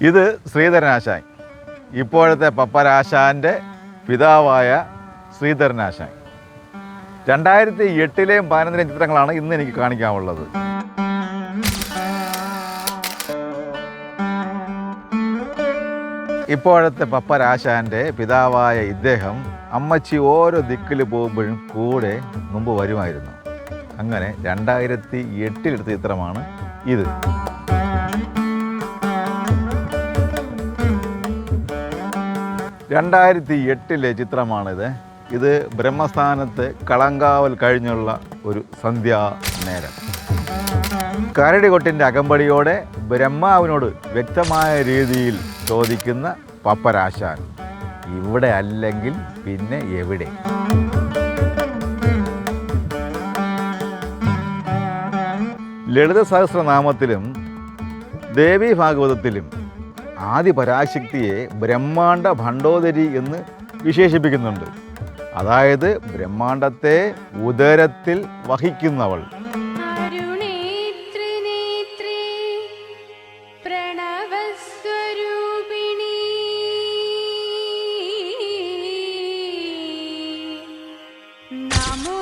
ഇത് ശ്രീധരനാശാൻ, ഇപ്പോഴത്തെ പപ്പരാശാൻ്റെ പിതാവായ ശ്രീധരനാശാൻ. 2008ലെയും 2011ലെയും ചിത്രങ്ങളാണ് ഇന്ന് എനിക്ക് കാണിക്കാനുള്ളത്. ഇപ്പോഴത്തെ പപ്പരാശാൻ്റെ പിതാവായ ഇദ്ദേഹം അമ്മച്ചി ഓരോ ദിക്കിൽ പോകുമ്പോഴും കൂടെ മുമ്പ് വരുമായിരുന്നു. അങ്ങനെ 2008 എടുത്ത ചിത്രമാണ് ഇത്. ചിത്രമാണിത്. ഇത് ബ്രഹ്മസ്ഥാനത്ത് കളങ്കാവൽ കഴിഞ്ഞുള്ള ഒരു സന്ധ്യാനേരം. കരടികൊട്ടിൻ്റെ അകമ്പടിയോടെ ബ്രഹ്മാവിനോട് വ്യക്തമായ രീതിയിൽ ചോദിക്കുന്ന പപ്പരാശാൻ, ഇവിടെ അല്ലെങ്കിൽ പിന്നെ എവിടെ? ലളിത സഹസ്രനാമത്തിലും ദേവീ ഭാഗവതത്തിലും ആദി പരാശക്തിയെ ബ്രഹ്മാണ്ഡ ഭണ്ഡോദരി എന്ന് വിശേഷിപ്പിക്കുന്നുണ്ട്. അതായത് ബ്രഹ്മാണ്ഡത്തെ ഉദരത്തിൽ വഹിക്കുന്നവൾ. നമോ